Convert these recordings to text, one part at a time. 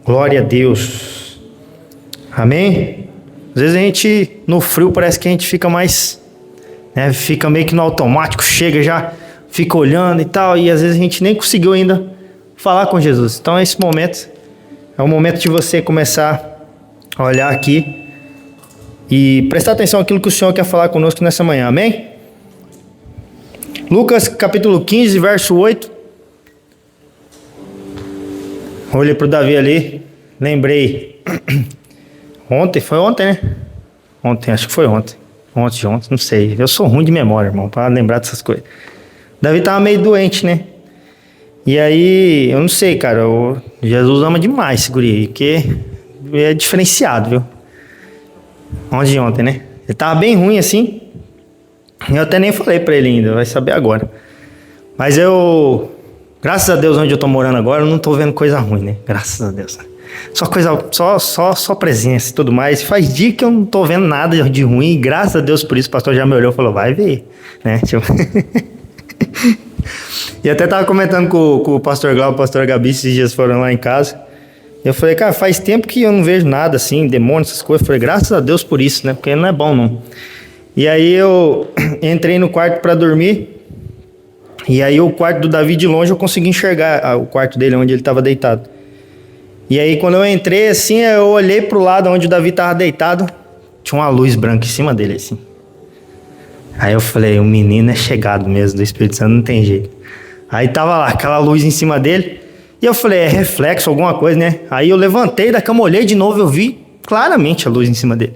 Glória a Deus. Amém? Às vezes a gente, no frio, parece que a gente fica mais, né, fica meio que no automático, chega já, fica olhando e tal, e às vezes a gente nem conseguiu ainda falar com Jesus. Então esse momento é o momento de você começar a olhar aqui e prestar atenção naquilo que o Senhor quer falar conosco nessa manhã. Amém? Lucas capítulo 15, verso 8. Olhei para o Davi ali, lembrei. Foi ontem, né? Acho que foi ontem. Ontem, não sei. Eu sou ruim de memória, irmão, para lembrar dessas coisas. Davi tava meio doente, né? E aí, eu não sei, cara. Jesus ama demais esse guri aí, porque é diferenciado, viu? Ontem, né? Ele tava bem ruim assim. Eu até nem falei pra ele ainda, vai saber agora. Mas graças a Deus, onde eu tô morando agora, eu não tô vendo coisa ruim, né? Graças a Deus. Só presença e tudo mais. Faz dia que eu não tô vendo nada de ruim. E graças a Deus por isso, o pastor já me olhou e falou, vai ver, né? E até tava comentando com o pastor Glauco, o pastor Gabi, esses dias foram lá em casa. Eu falei, cara, faz tempo que eu não vejo nada assim, demônio, essas coisas. Eu falei, graças a Deus por isso, né? Porque não é bom, não. E aí eu entrei no quarto para dormir. E aí o quarto do Davi de longe eu consegui enxergar o quarto dele, onde ele estava deitado. E aí quando eu entrei assim, eu olhei pro lado onde o Davi estava deitado, tinha uma luz branca em cima dele assim. Aí eu falei, o menino é chegado mesmo do Espírito Santo, não tem jeito. Aí tava lá, aquela luz em cima dele, e eu falei, é reflexo, alguma coisa, né? Aí eu levantei da cama, olhei de novo, eu vi claramente a luz em cima dele.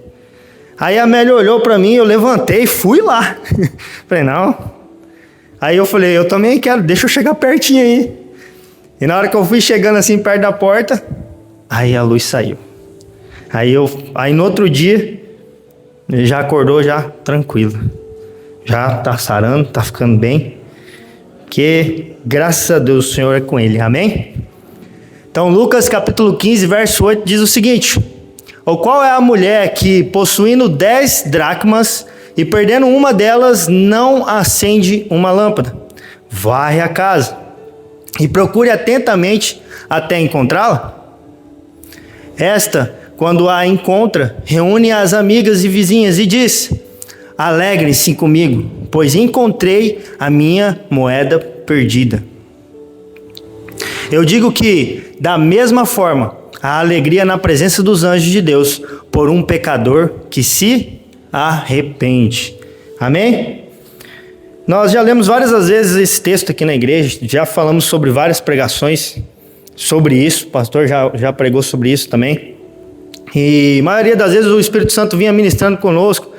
Aí a Amélia olhou pra mim, eu levantei e fui lá. Falei, não. Aí eu falei, eu também quero, deixa eu chegar pertinho aí. E na hora que eu fui chegando assim perto da porta, aí a luz saiu. Aí no outro dia, ele já acordou já tranquilo. Já tá sarando, tá ficando bem. Porque graças a Deus o Senhor é com ele, amém? Então Lucas capítulo 15, verso 8 diz o seguinte: ou qual é a mulher que, possuindo 10 dracmas e perdendo uma delas, não acende uma lâmpada? Varre a casa e procure atentamente até encontrá-la. Esta, quando a encontra, reúne as amigas e vizinhas e diz: alegrem-se comigo, pois encontrei a minha moeda perdida. Eu digo que, da mesma forma, a alegria na presença dos anjos de Deus por um pecador que se arrepende. Amém? Nós já lemos várias vezes esse texto aqui na igreja, já falamos sobre várias pregações sobre isso, o pastor já pregou sobre isso também. E a maioria das vezes o Espírito Santo vinha ministrando conosco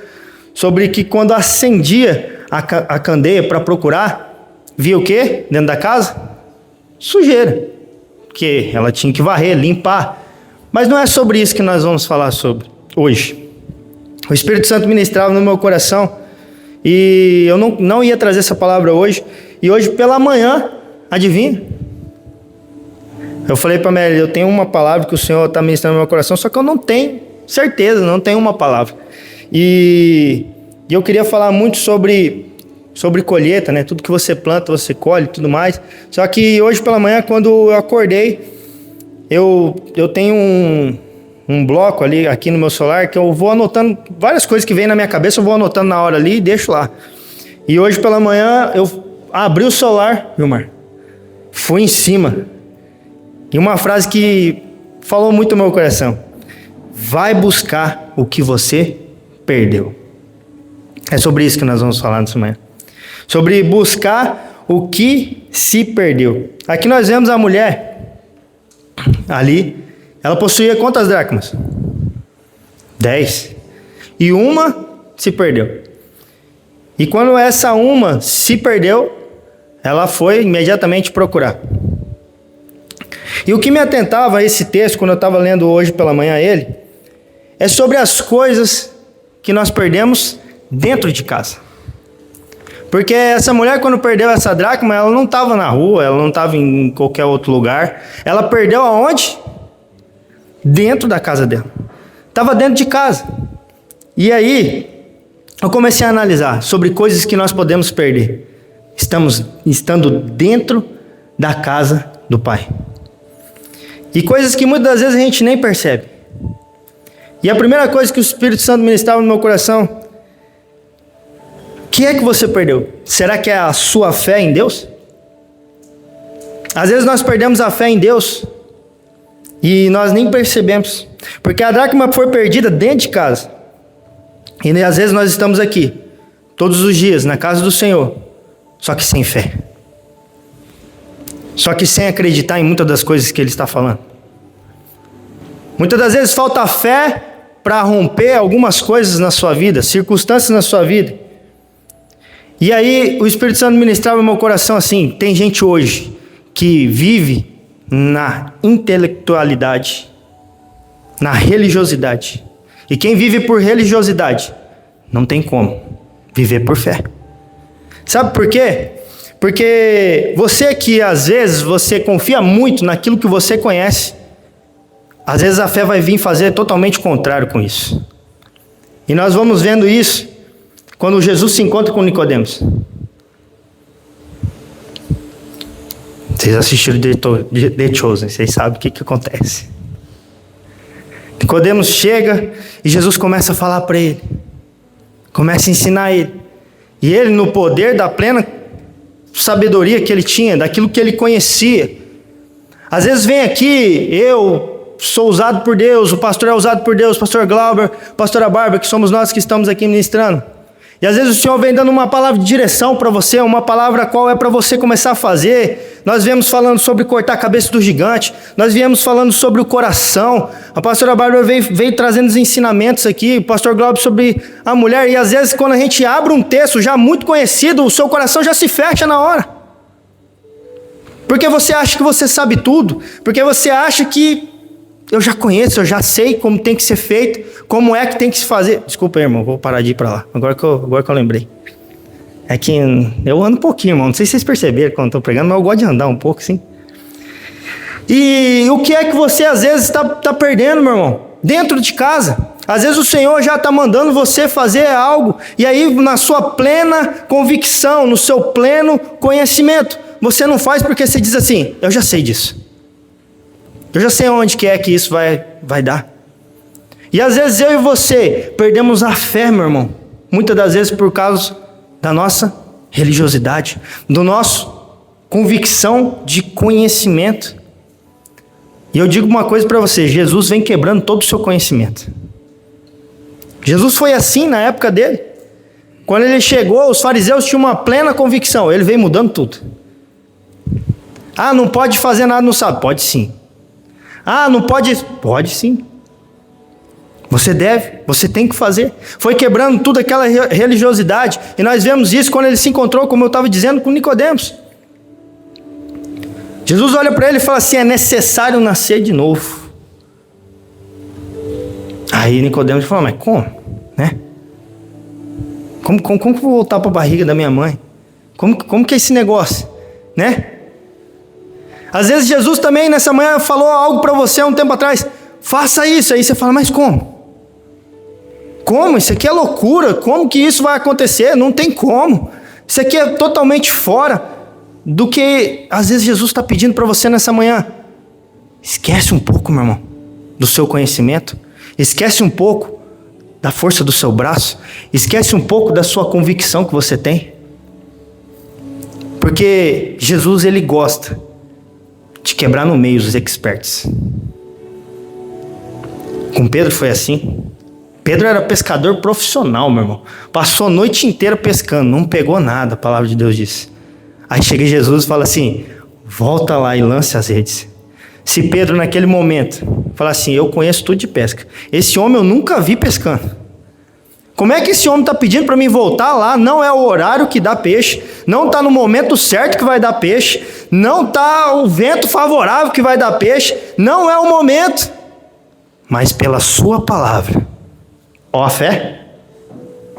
sobre que quando acendia a candeia para procurar, via o quê dentro da casa? Sujeira. Porque ela tinha que varrer, limpar. Mas não é sobre isso que nós vamos falar sobre hoje. O Espírito Santo ministrava no meu coração e eu não ia trazer essa palavra hoje. E hoje pela manhã, adivinha? Eu falei para a Mary, eu tenho uma palavra que o Senhor está ministrando no meu coração, só que eu não tenho certeza, não tenho uma palavra. E eu queria falar muito sobre colheita, né? Tudo que você planta, você colhe e tudo mais. Só que hoje pela manhã, quando eu acordei, eu tenho um bloco ali aqui no meu celular que eu vou anotando várias coisas que vêm na minha cabeça, eu vou anotando na hora ali e deixo lá. E hoje pela manhã eu abri o celular, Vilmar, fui em cima. E uma frase que falou muito no meu coração: vai buscar o que você perdeu. É sobre isso que nós vamos falar nessa manhã. Sobre buscar o que se perdeu. Aqui nós vemos a mulher ali. Ela possuía quantas dracmas? 10. E uma se perdeu. E quando essa uma se perdeu, ela foi imediatamente procurar. E o que me atentava a esse texto, quando eu estava lendo hoje pela manhã ele, é sobre as coisas que nós perdemos dentro de casa. Porque essa mulher, quando perdeu essa dracma, ela não estava na rua, ela não estava em qualquer outro lugar. Ela perdeu aonde? Dentro da casa dela. Estava dentro de casa. E aí, eu comecei a analisar sobre coisas que nós podemos perder estando dentro da casa do Pai. E coisas que muitas das vezes a gente nem percebe. E a primeira coisa que o Espírito Santo ministrava no meu coração: o que é que você perdeu? Será que é a sua fé em Deus? Às vezes nós perdemos a fé em Deus e nós nem percebemos, porque a dracma foi perdida dentro de casa. E às vezes nós estamos aqui, todos os dias, na casa do Senhor, só que sem fé. Só que sem acreditar em muitas das coisas que Ele está falando. Muitas das vezes falta fé para romper algumas coisas na sua vida, circunstâncias na sua vida. E aí o Espírito Santo ministrava no meu coração assim: tem gente hoje que vive na intelectualidade, na religiosidade. E quem vive por religiosidade não tem como viver por fé. Sabe por quê? Porque você que às vezes você confia muito naquilo que você conhece, às vezes a fé vai vir fazer totalmente o contrário com isso. E nós vamos vendo isso quando Jesus se encontra com Nicodemos. Vocês assistiram The Chosen, vocês sabem o que acontece. Nicodemos chega e Jesus começa a falar para ele, começa a ensinar ele. E ele, no poder da plena sabedoria que ele tinha, daquilo que ele conhecia. Às vezes vem aqui, eu sou usado por Deus, o pastor é usado por Deus, o pastor Glauber, a pastora Bárbara, que somos nós que estamos aqui ministrando. E às vezes o Senhor vem dando uma palavra de direção para você, uma palavra qual é para você começar a fazer. Nós viemos falando sobre cortar a cabeça do gigante, nós viemos falando sobre o coração. A pastora Bárbara veio trazendo os ensinamentos aqui, o pastor Glauber sobre a mulher. E às vezes quando a gente abre um texto já muito conhecido, o seu coração já se fecha na hora. Porque você acha que você sabe tudo, porque você acha que eu já conheço, eu já sei como tem que ser feito, como é que tem que se fazer. Desculpa aí, irmão, vou parar de ir para lá, agora que eu lembrei. É que eu ando um pouquinho, irmão, não sei se vocês perceberam quando estou pregando, mas eu gosto de andar um pouco, sim. E o que é que você às vezes está perdendo, meu irmão? Dentro de casa. Às vezes o Senhor já está mandando você fazer algo, e aí na sua plena convicção, no seu pleno conhecimento, você não faz porque você diz assim: eu já sei disso. Eu já sei onde que é que isso vai dar. E às vezes eu e você perdemos a fé, meu irmão. Muitas das vezes por causa da nossa religiosidade, do nosso convicção de conhecimento. E eu digo uma coisa para você: Jesus vem quebrando todo o seu conhecimento. Jesus foi assim na época dele. Quando ele chegou, os fariseus tinham uma plena convicção. Ele veio mudando tudo. Ah, não pode fazer nada no sábado. Pode sim. Ah, não pode? Pode sim. Você deve, você tem que fazer. Foi quebrando tudo aquela religiosidade. E nós vemos isso quando ele se encontrou, como eu estava dizendo, com Nicodemos. Jesus olha para ele e fala assim: é necessário nascer de novo. Aí Nicodemos fala: mas como? Né? Como que eu vou voltar para a barriga da minha mãe? Como que é esse negócio? Né? Às vezes Jesus também nessa manhã falou algo para você há um tempo atrás: faça isso. Aí você fala: mas como? Como? Isso aqui é loucura. Como que isso vai acontecer? Não tem como. Isso aqui é totalmente fora do que às vezes Jesus está pedindo para você nessa manhã. Esquece um pouco, meu irmão, do seu conhecimento. Esquece um pouco da força do seu braço. Esquece um pouco da sua convicção que você tem. Porque Jesus, ele gosta de quebrar no meio os experts. Com Pedro foi assim. Pedro era pescador profissional, meu irmão. Passou a noite inteira pescando, não pegou nada, a palavra de Deus diz. Aí chega Jesus e fala assim: volta lá e lance as redes. Se Pedro naquele momento fala assim: eu conheço tudo de pesca, esse homem eu nunca vi pescando. Como é que esse homem está pedindo para mim voltar lá? Não é o horário que dá peixe, não está no momento certo que vai dar peixe, não está o vento favorável que vai dar peixe, não é o momento. Mas pela sua palavra, ó a fé,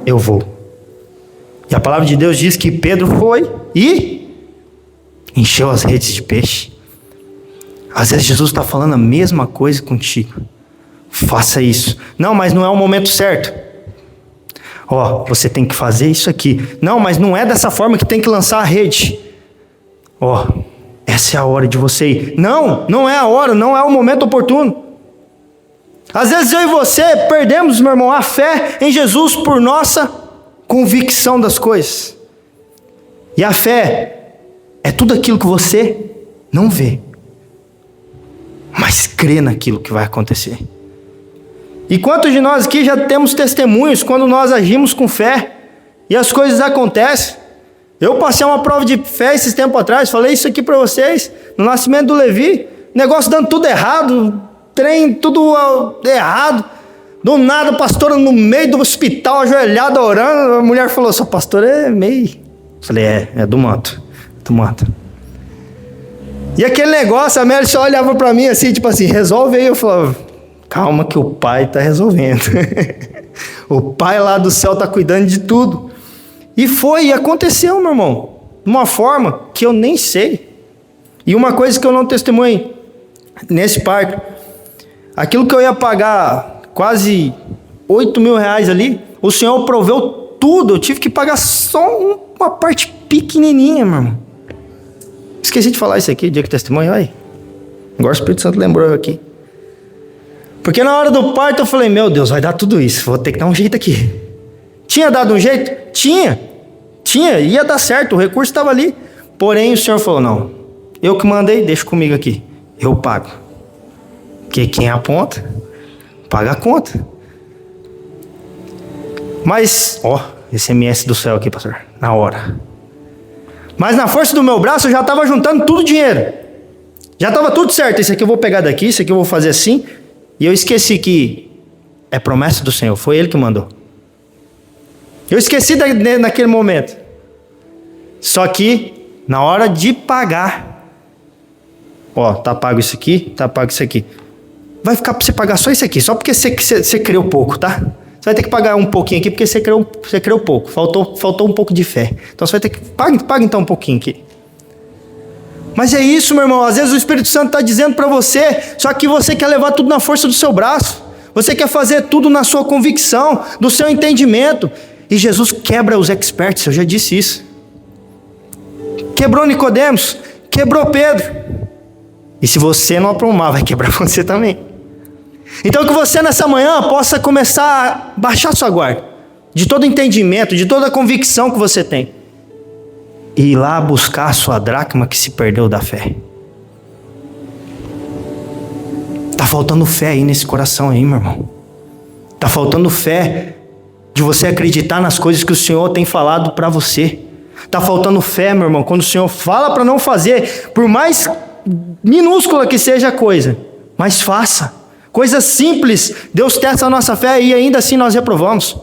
eu vou. E a palavra de Deus diz que Pedro foi e encheu as redes de peixe. Às vezes Jesus está falando a mesma coisa contigo. Faça isso. Não, mas não é o momento certo. Ó, você tem que fazer isso aqui. Não, mas não é dessa forma que tem que lançar a rede. Ó, essa é a hora de você ir. Não, não é a hora, não é o momento oportuno. Às vezes eu e você perdemos, meu irmão, a fé em Jesus por nossa convicção das coisas. E a fé é tudo aquilo que você não vê, mas crê naquilo que vai acontecer. E quantos de nós aqui já temos testemunhos quando nós agimos com fé e as coisas acontecem? Eu passei uma prova de fé esses tempos atrás, falei isso aqui para vocês, no nascimento do Levi, negócio dando tudo errado, trem tudo errado, do nada a pastora no meio do hospital, ajoelhada, orando, a mulher falou, sua pastora é meio... Falei, é do manto. E aquele negócio, a Mary só olhava pra mim assim, tipo assim, resolve aí. Eu falava, calma que o pai tá resolvendo. O pai lá do céu tá cuidando de tudo. E aconteceu, meu irmão, de uma forma que eu nem sei. E uma coisa que eu não testemunhei nesse parto, aquilo que eu ia pagar quase 8 mil reais ali, o Senhor proveu tudo, eu tive que pagar só uma parte pequenininha, meu irmão. Esqueci de falar isso aqui, dia que testemunho, olha aí. Agora o Espírito Santo lembrou aqui. Porque na hora do parto eu falei, meu Deus, vai dar tudo isso, vou ter que dar um jeito aqui. Tinha dado um jeito? Tinha, ia dar certo, o recurso estava ali. Porém o Senhor falou, não, eu que mandei, deixa comigo aqui, eu pago. Porque quem aponta, paga a conta. Mas, SMS do céu aqui, pastor, na hora. Mas na força do meu braço eu já estava juntando tudo dinheiro. Já estava tudo certo, isso aqui eu vou pegar daqui, isso aqui eu vou fazer assim. E eu esqueci que é promessa do Senhor, foi Ele que mandou. Eu esqueci naquele momento. Só que, na hora de pagar, tá pago isso aqui, tá pago isso aqui. Vai ficar para você pagar só isso aqui, só porque você creu pouco, tá? Você vai ter que pagar um pouquinho aqui, porque você creu pouco, faltou um pouco de fé. Então você vai ter que, paga então um pouquinho aqui. Mas é isso, meu irmão, às vezes o Espírito Santo está dizendo para você, só que você quer levar tudo na força do seu braço. Você quer fazer tudo na sua convicção, do seu entendimento. E Jesus quebra os experts, eu já disse isso. Quebrou Nicodemos, quebrou Pedro. E se você não aprumar, vai quebrar você também. Então que você nessa manhã possa começar a baixar sua guarda, de todo entendimento, de toda a convicção que você tem. E ir lá buscar a sua dracma que se perdeu da fé. Tá faltando fé aí nesse coração aí, meu irmão. Tá faltando fé de você acreditar nas coisas que o Senhor tem falado para você. Tá faltando fé, meu irmão, quando o Senhor fala para não fazer, por mais minúscula que seja a coisa, mas faça. Coisas simples, Deus testa a nossa fé e ainda assim nós reprovamos.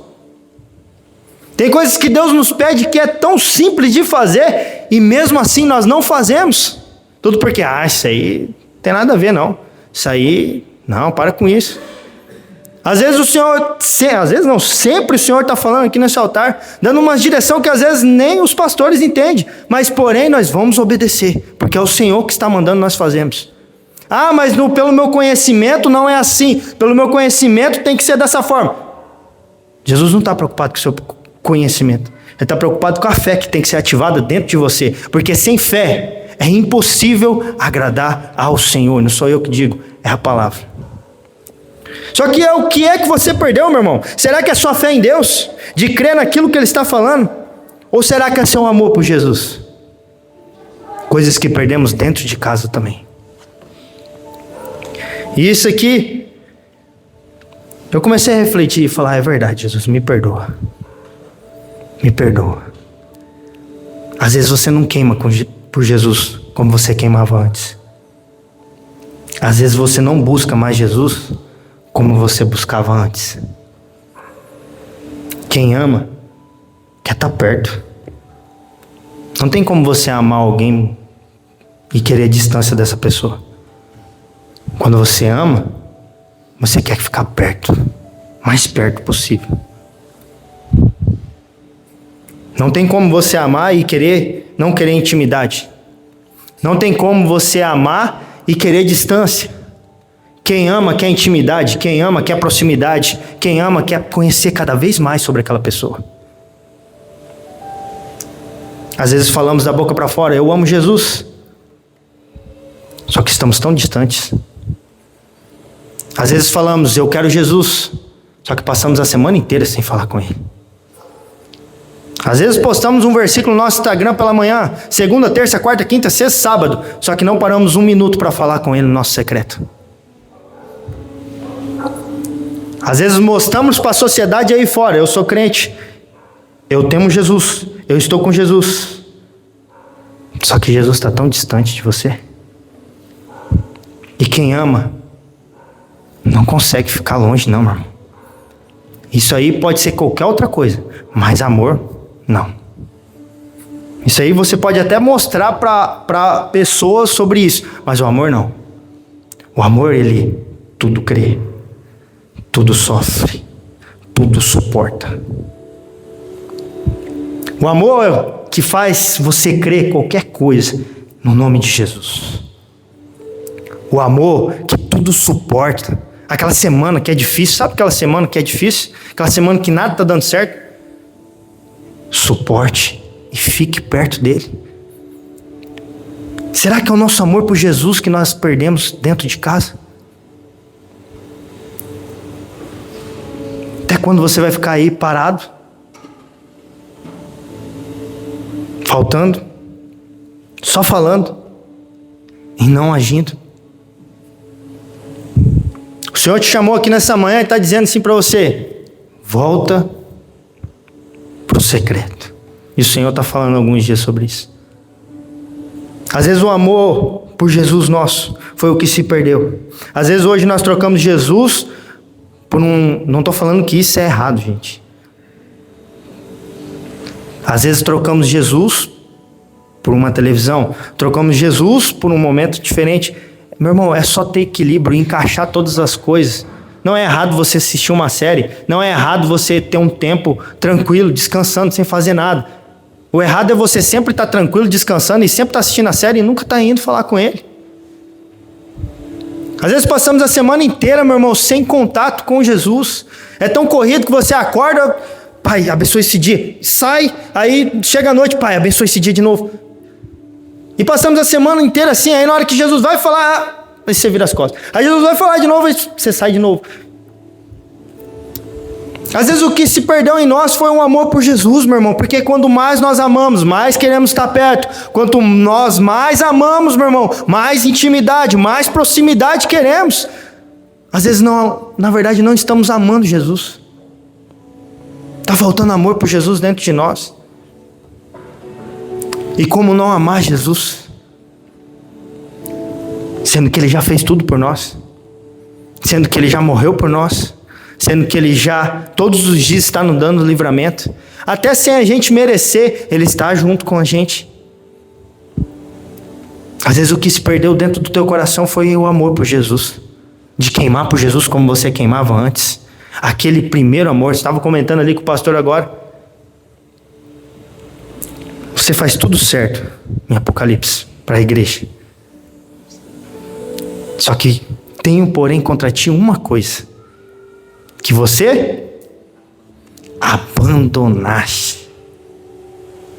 Tem coisas que Deus nos pede que é tão simples de fazer e mesmo assim nós não fazemos. Tudo porque, isso aí não tem nada a ver não. Isso aí, não, para com isso. Às vezes o Senhor, às vezes não, sempre o Senhor está falando aqui nesse altar, dando uma direção que às vezes nem os pastores entendem, mas porém nós vamos obedecer, porque é o Senhor que está mandando nós fazermos. Mas pelo meu conhecimento não é assim, pelo meu conhecimento tem que ser dessa forma. Jesus não está preocupado com o seu conhecimento, Ele está preocupado com a fé que tem que ser ativada dentro de você, porque sem fé é impossível agradar ao Senhor, não sou eu que digo, é a palavra. Só que o que é que você perdeu, meu irmão? Será que é sua fé em Deus? De crer naquilo que Ele está falando? Ou será que é seu amor por Jesus? Coisas que perdemos dentro de casa também. E isso aqui, eu comecei a refletir e falar, é verdade, Jesus, me perdoa. Me perdoa. Às vezes você não queima por Jesus como você queimava antes. Às vezes você não busca mais Jesus como você buscava antes. Quem ama quer estar perto. Não tem como você amar alguém e querer a distância dessa pessoa. Quando você ama, você quer ficar perto, mais perto possível. Não tem como você amar e não querer intimidade. Não tem como você amar e querer distância. Quem ama quer intimidade, quem ama quer proximidade, quem ama quer conhecer cada vez mais sobre aquela pessoa. Às vezes falamos da boca para fora, eu amo Jesus. Só que estamos tão distantes. Às vezes falamos, eu quero Jesus, só que passamos a semana inteira sem falar com Ele. Às vezes postamos um versículo no nosso Instagram pela manhã, segunda, terça, quarta, quinta, sexta, sábado, só que não paramos um minuto para falar com Ele no nosso secreto. Às vezes mostramos para a sociedade aí fora, eu sou crente, eu temo Jesus, eu estou com Jesus. Só que Jesus está tão distante de você. E quem ama não consegue ficar longe não, meu irmão. Isso aí pode ser qualquer outra coisa, mas amor, não. Isso aí você pode até mostrar para pessoas sobre isso, mas o amor não. O amor, ele tudo crê, tudo sofre, tudo suporta. O amor é o que faz você crer qualquer coisa no nome de Jesus. O amor que tudo suporta. Aquela semana que é difícil, sabe aquela semana que é difícil? Aquela semana que nada está dando certo? Suporte e fique perto dele. Será que é o nosso amor por Jesus que nós perdemos dentro de casa? Até quando você vai ficar aí parado? Faltando? Só falando? E não agindo? O Senhor te chamou aqui nessa manhã e está dizendo assim para você: volta para o secreto. E o Senhor está falando alguns dias sobre isso. Às vezes o amor por Jesus nosso foi o que se perdeu. Às vezes hoje nós trocamos Jesus por um... Não estou falando que isso é errado, gente. Às vezes trocamos Jesus por uma televisão. Trocamos Jesus por um momento diferente. Meu irmão, é só ter equilíbrio, encaixar todas as coisas. Não é errado você assistir uma série. Não é errado você ter um tempo tranquilo, descansando, sem fazer nada. O errado é você sempre estar tranquilo, descansando e sempre estar assistindo a série e nunca estar indo falar com Ele. Às vezes passamos a semana inteira, meu irmão, sem contato com Jesus. É tão corrido que você acorda, pai, abençoe esse dia. Sai, aí chega a noite, pai, abençoe esse dia de novo. E passamos a semana inteira assim, aí na hora que Jesus vai falar, aí você vira as costas. Aí Jesus vai falar de novo, aí você sai de novo. Às vezes o que se perdeu em nós foi um amor por Jesus, meu irmão. Porque quando mais nós amamos, mais queremos estar perto. Quanto nós mais amamos, meu irmão, mais intimidade, mais proximidade queremos. Às vezes não, na verdade não estamos amando Jesus. Está faltando amor por Jesus dentro de nós. E como não amar Jesus? Sendo que Ele já fez tudo por nós. Sendo que Ele já morreu por nós. Sendo que Ele já, todos os dias, está nos dando livramento. Até sem a gente merecer, Ele está junto com a gente. Às vezes o que se perdeu dentro do teu coração foi o amor por Jesus. De queimar por Jesus como você queimava antes. Aquele primeiro amor. Você estava comentando ali com o pastor agora. Você faz tudo certo em Apocalipse para a igreja. Só que tenho, porém, contra ti uma coisa. Que você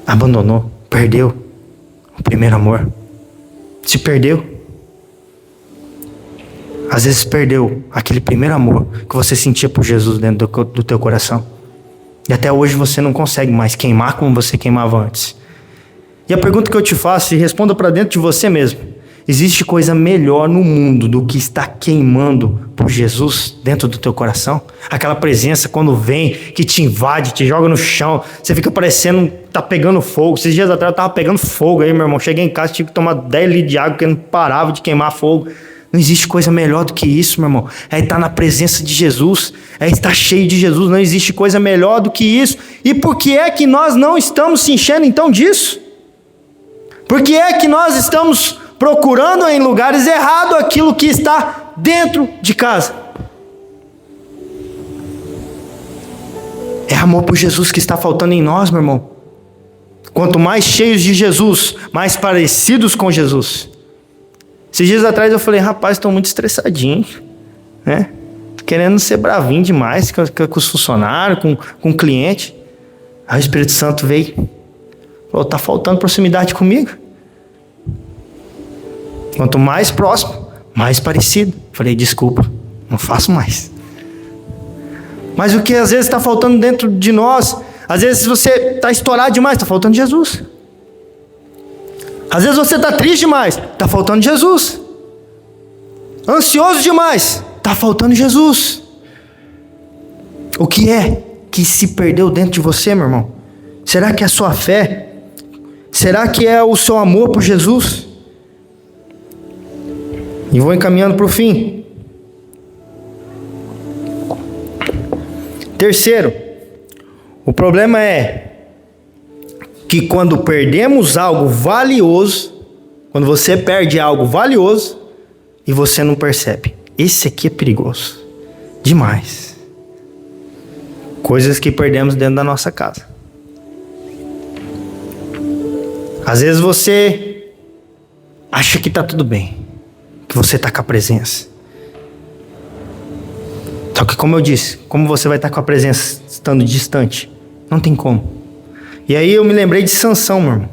abandonou, perdeu o primeiro amor. Se perdeu. Às vezes perdeu aquele primeiro amor que você sentia por Jesus dentro do teu coração. E até hoje você não consegue mais queimar como você queimava antes. E a pergunta que eu te faço, e responda para dentro de você mesmo: existe coisa melhor no mundo do que estar queimando por Jesus dentro do teu coração? Aquela presença quando vem, que te invade, te joga no chão, você fica parecendo tá pegando fogo. Esses dias atrás eu tava pegando fogo aí, meu irmão. Cheguei em casa, tive que tomar 10 litros de água porque não parava de queimar fogo. Não existe coisa melhor do que isso, meu irmão. É estar na presença de Jesus, é estar cheio de Jesus. Não existe coisa melhor do que isso. E por que é que nós não estamos se enchendo então disso? Por que é que nós estamos procurando em lugares errados aquilo que está dentro de casa? É amor por Jesus que está faltando em nós, meu irmão. Quanto mais cheios de Jesus, mais parecidos com Jesus. Esses dias atrás eu falei: rapaz, estou muito estressadinho, né? Querendo ser bravinho demais com os funcionários, com o cliente. Aí o Espírito Santo veio. Falou: tá faltando proximidade comigo. Quanto mais próximo, mais parecido. Falei, desculpa, não faço mais. Mas o que às vezes está faltando dentro de nós, às vezes você está estourado demais, está faltando Jesus. Às vezes você está triste demais, está faltando Jesus. Ansioso demais, está faltando Jesus. O que é que se perdeu dentro de você, meu irmão? Será que é a sua fé? Será que é o seu amor por Jesus? E vou encaminhando para o fim. Terceiro, o problema é que quando perdemos algo valioso, quando você perde algo valioso e você não percebe, esse aqui é perigoso demais. Coisas que perdemos dentro da nossa casa. Às vezes você acha que está tudo bem, que você está com a presença. Só que, como eu disse, como você vai estar com a presença estando distante? Não tem como. E aí eu me lembrei de Sansão, meu irmão.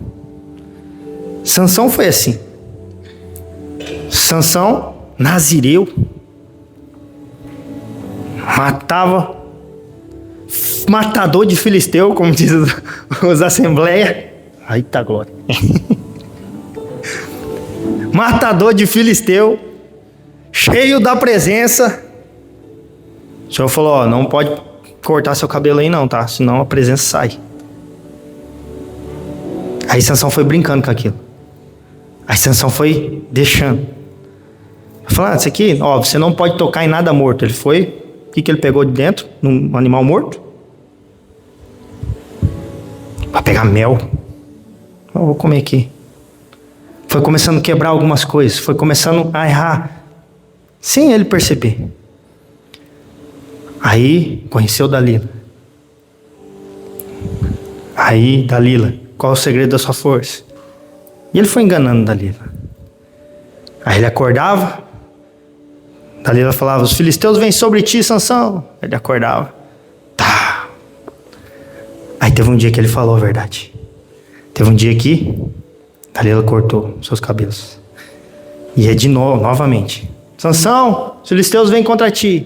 Sansão foi assim. Sansão, nazireu, matador de filisteu, como diz os assembleias. Aí tá glória. Matador de filisteu, cheio da presença. O Senhor falou, ó, não pode cortar seu cabelo aí não, tá? Senão a presença sai. Aí Sansão foi brincando com aquilo. Aí Sansão foi deixando. Falando, isso aqui, ó, você não pode tocar em nada morto. Ele foi, o que ele pegou de dentro? Num animal morto? Vai pegar mel. Eu vou comer aqui. Foi começando a quebrar algumas coisas. Foi começando a errar. Sem ele perceber. Aí, conheceu Dalila. Aí, Dalila, qual é o segredo da sua força? E ele foi enganando Dalila. Aí ele acordava. Dalila falava, os filisteus vêm sobre ti, Sansão. Ele acordava. Tá. Aí teve um dia que ele falou a verdade. Teve um dia que Dalila cortou seus cabelos. E é de novo, novamente. Sansão, os filisteus vêm contra ti.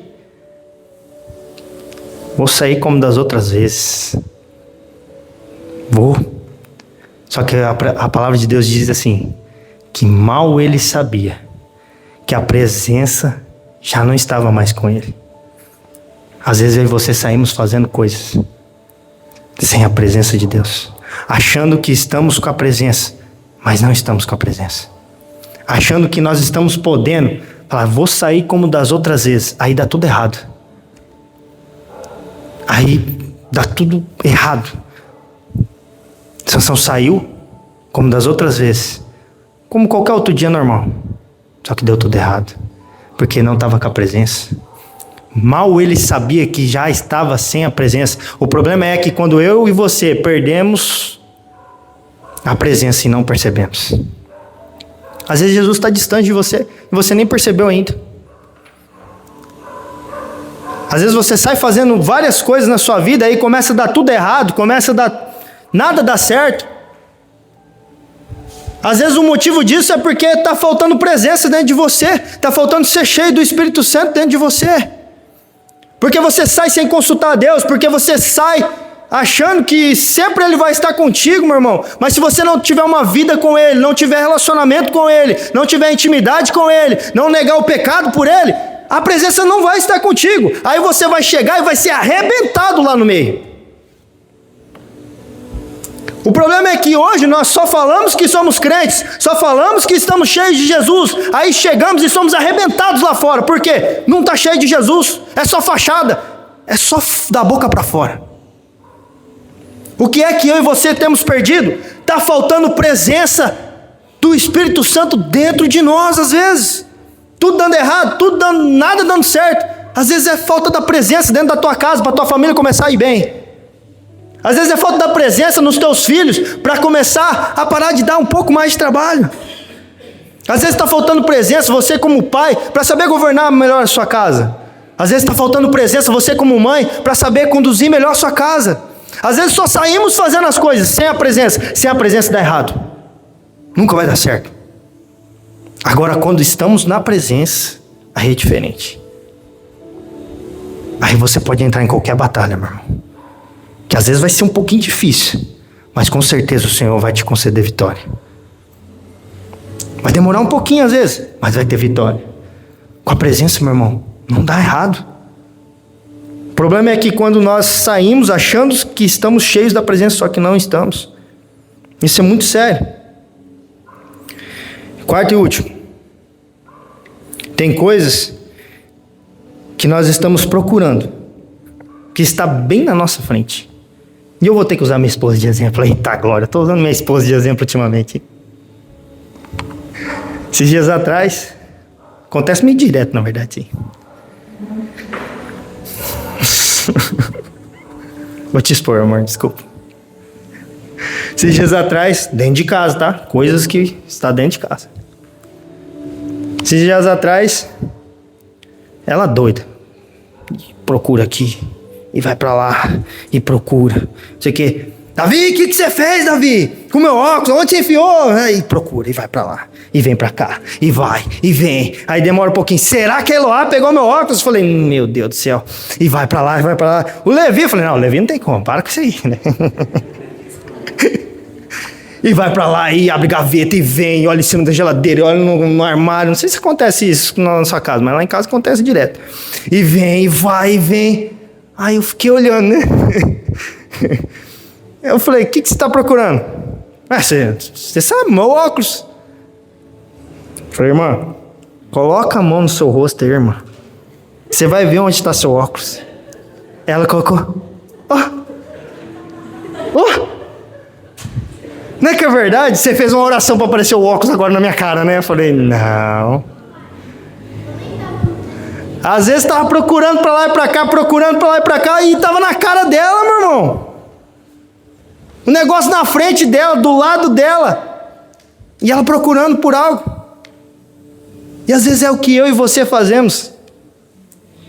Vou sair como das outras vezes. Vou. Só que a palavra de Deus diz assim, que mal ele sabia que a presença já não estava mais com ele. Às vezes eu e você saímos fazendo coisas sem a presença de Deus, achando que estamos com a presença, mas não estamos com a presença. Achando que nós estamos podendo falar, vou sair como das outras vezes. Aí dá tudo errado. Aí dá tudo errado. Sansão saiu como das outras vezes, como qualquer outro dia normal. Só que deu tudo errado, porque não estava com a presença. Mal ele sabia que já estava sem a presença. O problema é que quando eu e você perdemos a presença e não percebemos. Às vezes Jesus está distante de você e você nem percebeu ainda. Às vezes você sai fazendo várias coisas na sua vida e começa a dar tudo errado, nada dá certo. Às vezes o motivo disso é porque está faltando presença dentro de você, está faltando ser cheio do Espírito Santo dentro de você. Porque você sai sem consultar a Deus, porque você sai achando que sempre Ele vai estar contigo, meu irmão. Mas se você não tiver uma vida com Ele, não tiver relacionamento com Ele, não tiver intimidade com Ele, não negar o pecado por Ele, a presença não vai estar contigo. Aí você vai chegar e vai ser arrebentado lá no meio. O problema é que hoje nós só falamos que somos crentes, só falamos que estamos cheios de Jesus, aí chegamos e somos arrebentados lá fora. Por quê? Não está cheio de Jesus, é só fachada, é só da boca para fora. O que é que eu e você temos perdido? Está faltando presença do Espírito Santo dentro de nós às vezes. Tudo dando errado, nada dando certo. Às vezes é falta da presença dentro da tua casa, para a tua família começar a ir bem. Às vezes é falta da presença nos teus filhos, para começar a parar de dar um pouco mais de trabalho. Às vezes está faltando presença, você como pai, para saber governar melhor a sua casa. Às vezes está faltando presença, você como mãe, para saber conduzir melhor a sua casa. Às vezes só saímos fazendo as coisas sem a presença dá errado. Nunca vai dar certo. Agora, quando estamos na presença, aí é diferente. Aí você pode entrar em qualquer batalha, meu irmão. Que às vezes vai ser um pouquinho difícil, mas com certeza o Senhor vai te conceder vitória. Vai demorar um pouquinho às vezes, mas vai ter vitória. Com a presença, meu irmão, não dá errado. O problema é que quando nós saímos achando que estamos cheios da presença, só que não estamos. Isso é muito sério. Quarto e último. Tem coisas que nós estamos procurando, que está bem na nossa frente. E eu vou ter que usar minha esposa de exemplo. Eita glória, estou usando minha esposa de exemplo ultimamente. Esses dias atrás, acontece meio direto, na verdade. Vou te expor, amor, desculpa. Esses dias atrás, dentro de casa, tá? Coisas que está dentro de casa. Esses dias atrás, ela doida. Procura aqui, e vai pra lá, e procura. Não sei o quê. Davi, o que você fez, Davi? Com meu óculos, onde você enfiou? E procura, e vai pra lá, e vem pra cá, e vai, e vem. Aí demora um pouquinho. Será que a Eloá pegou meu óculos? Eu falei, meu Deus do céu. E vai pra lá, e vai pra lá. O Levi, eu falei, não, o Levi não tem como, para com isso aí, né? E vai pra lá, e abre gaveta, e vem, e olha em cima da geladeira, e olha no armário. Não sei se acontece isso na sua casa, mas lá em casa acontece direto. E vem, e vai, e vem. Aí eu fiquei olhando, né? Eu falei, o que você está procurando? Você sabe, meu óculos. Eu falei, irmã, coloca a mão no seu rosto aí, irmã. Você vai ver onde está seu óculos. Ela colocou. Não é que é verdade? Você fez uma oração para aparecer o óculos agora na minha cara, né? Eu falei, não. Às vezes estava procurando para lá e para cá, procurando para lá e para cá, e estava na cara dela, meu irmão. O negócio na frente dela, do lado dela. E ela procurando por algo. E às vezes é o que eu e você fazemos.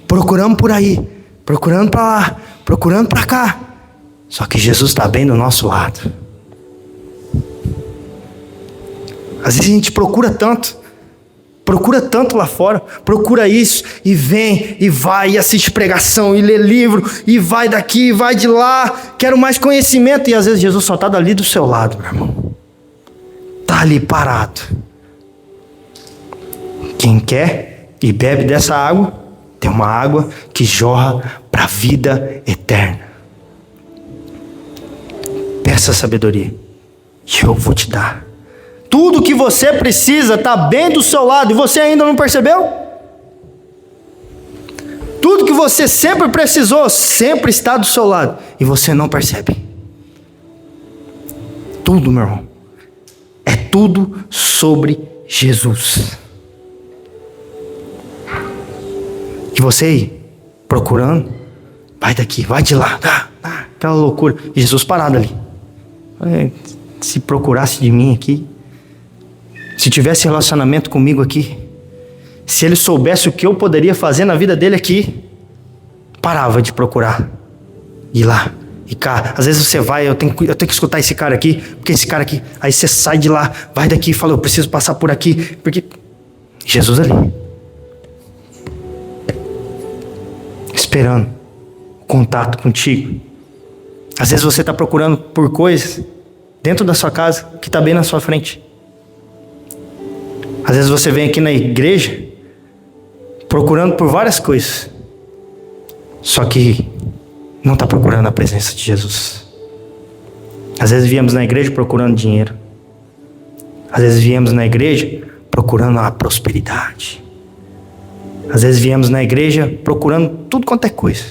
Procuramos por aí, procurando para lá, procurando para cá. Só que Jesus está bem do nosso lado. Às vezes a gente procura tanto lá fora, procura isso, e vem, e vai, e assiste pregação, e lê livro, e vai daqui, e vai de lá, quero mais conhecimento, e às vezes Jesus só está dali do seu lado, meu irmão, está ali parado. Quem quer e bebe dessa água, tem uma água que jorra para a vida eterna. Peça sabedoria, e eu vou te dar. Tudo que você precisa está bem do seu lado e você ainda não percebeu? Tudo que você sempre precisou sempre está do seu lado e você não percebe. Tudo, meu irmão, é tudo sobre Jesus. E você aí, procurando, vai daqui, vai de lá, aquela loucura. Jesus parado ali. Se procurasse de mim aqui, se tivesse relacionamento comigo aqui, se ele soubesse o que eu poderia fazer na vida dele aqui, parava de procurar, ir lá e cá. Às vezes você vai, eu tenho que escutar esse cara aqui, porque esse cara aqui, aí você sai de lá, vai daqui e fala, eu preciso passar por aqui, porque Jesus ali, esperando o contato contigo. Às vezes você está procurando por coisas dentro da sua casa que está bem na sua frente. Às vezes você vem aqui na igreja procurando por várias coisas, só que não está procurando a presença de Jesus. Às vezes viemos na igreja procurando dinheiro. Às vezes viemos na igreja procurando a prosperidade. Às vezes viemos na igreja procurando tudo quanto é coisa.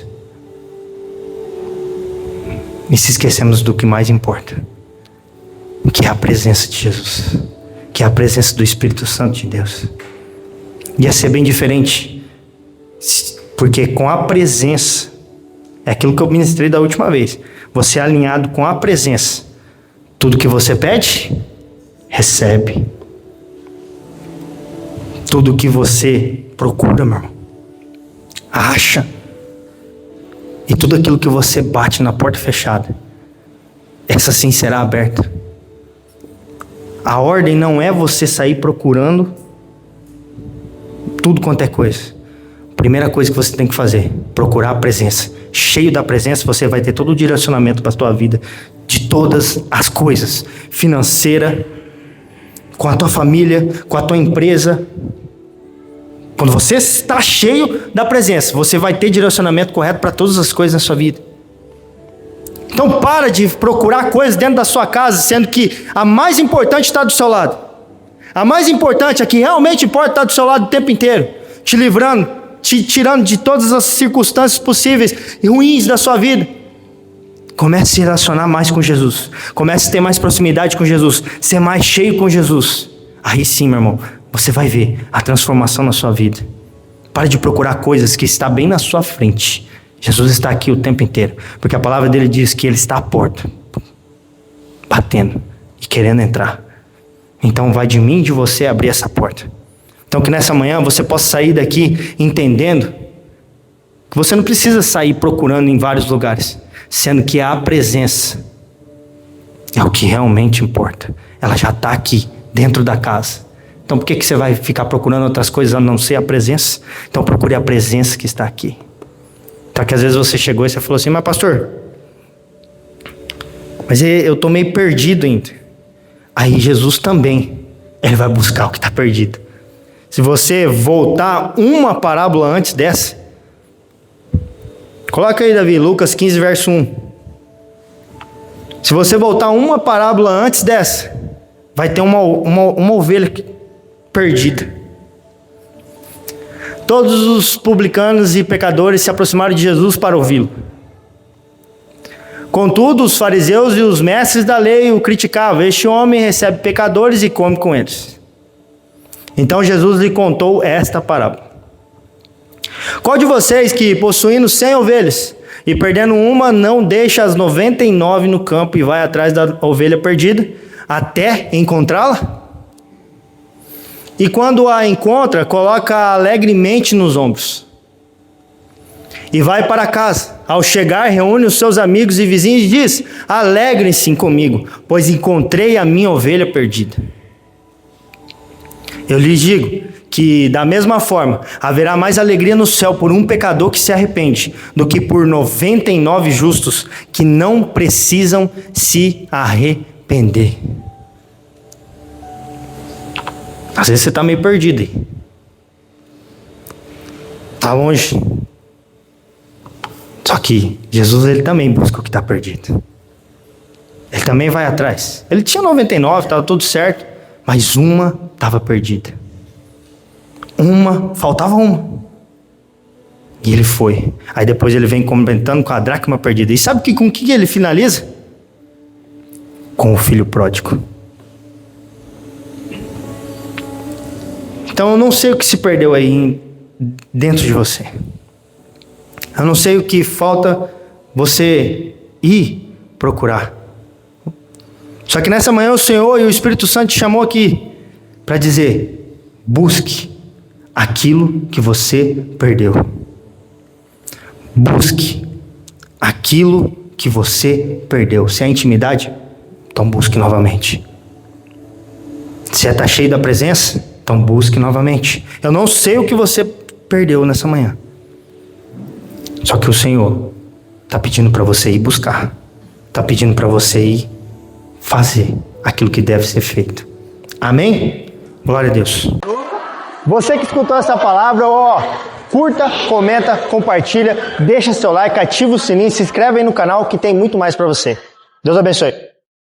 E se esquecemos do que mais importa, que é a presença de Jesus, que é a presença do Espírito Santo de Deus. Ia ser bem diferente, porque com a presença, é aquilo que eu ministrei da última vez, você é alinhado com a presença, tudo que você pede, recebe. Tudo que você procura, meu irmão, acha. E tudo aquilo que você bate na porta fechada, essa sim será aberta. A ordem não é você sair procurando tudo quanto é coisa. Primeira coisa que você tem que fazer, procurar a presença. Cheio da presença, você vai ter todo o direcionamento para a tua vida, de todas as coisas, financeira, com a tua família, com a tua empresa. Quando você está cheio da presença, você vai ter direcionamento correto para todas as coisas na sua vida. Então para de procurar coisas dentro da sua casa, sendo que a mais importante está do seu lado. A mais importante, a que realmente importa, está do seu lado o tempo inteiro, te livrando, te tirando de todas as circunstâncias possíveis e ruins da sua vida. Comece a se relacionar mais com Jesus. Comece a ter mais proximidade com Jesus. Ser mais cheio com Jesus. Aí sim, meu irmão, você vai ver a transformação na sua vida. Pare de procurar coisas que estão bem na sua frente. Jesus está aqui o tempo inteiro. Porque a palavra dele diz que ele está à porta, batendo e querendo entrar. Então vai de mim e de você abrir essa porta. Então que nessa manhã você possa sair daqui entendendo que você não precisa sair procurando em vários lugares, sendo que a presença é o que realmente importa. Ela já está aqui, dentro da casa. Então por que você vai ficar procurando outras coisas a não ser a presença? Então procure a presença que está aqui. Então que às vezes você chegou e você falou assim, mas pastor, mas eu estou meio perdido ainda. Aí Jesus também, ele vai buscar o que está perdido. Se você voltar uma parábola antes dessa, coloca aí, Davi, Lucas 15, verso 1. Se você voltar uma parábola antes dessa, vai ter uma ovelha perdida. Todos os publicanos e pecadores se aproximaram de Jesus para ouvi-lo. Contudo, os fariseus e os mestres da lei o criticavam. Este homem recebe pecadores e come com eles. Então Jesus lhe contou esta parábola. Qual de vocês que, possuindo 100 ovelhas e perdendo uma, não deixa as 99 no campo e vai atrás da ovelha perdida até encontrá-la? E quando a encontra, coloca alegremente nos ombros e vai para casa. Ao chegar, reúne os seus amigos e vizinhos e diz: alegrem-se comigo, pois encontrei a minha ovelha perdida. Eu lhes digo que, da mesma forma, haverá mais alegria no céu por um pecador que se arrepende, do que por 99 justos que não precisam se arrepender. Às vezes você está meio perdido aí. Está longe. Só que Jesus, ele também busca o que está perdido. Ele também vai atrás. Ele tinha 99, estava tudo certo, mas uma estava perdida. Faltava uma. E ele foi. Aí depois ele vem comentando com a dracma perdida. E sabe com o que ele finaliza? Com o filho pródigo. Então eu não sei o que se perdeu aí dentro de você. Eu não sei o que falta você ir procurar. Só que nessa manhã o Senhor e o Espírito Santo te chamou aqui para dizer: busque aquilo que você perdeu. Busque aquilo que você perdeu. Se é intimidade, então busque novamente. Se está cheio da presença, então busque novamente. Eu não sei o que você perdeu nessa manhã. Só que o Senhor está pedindo para você ir buscar. Está pedindo para você ir fazer aquilo que deve ser feito. Amém? Glória a Deus. Você que escutou essa palavra, curta, comenta, compartilha, deixa seu like, ativa o sininho, se inscreve aí no canal que tem muito mais para você. Deus abençoe.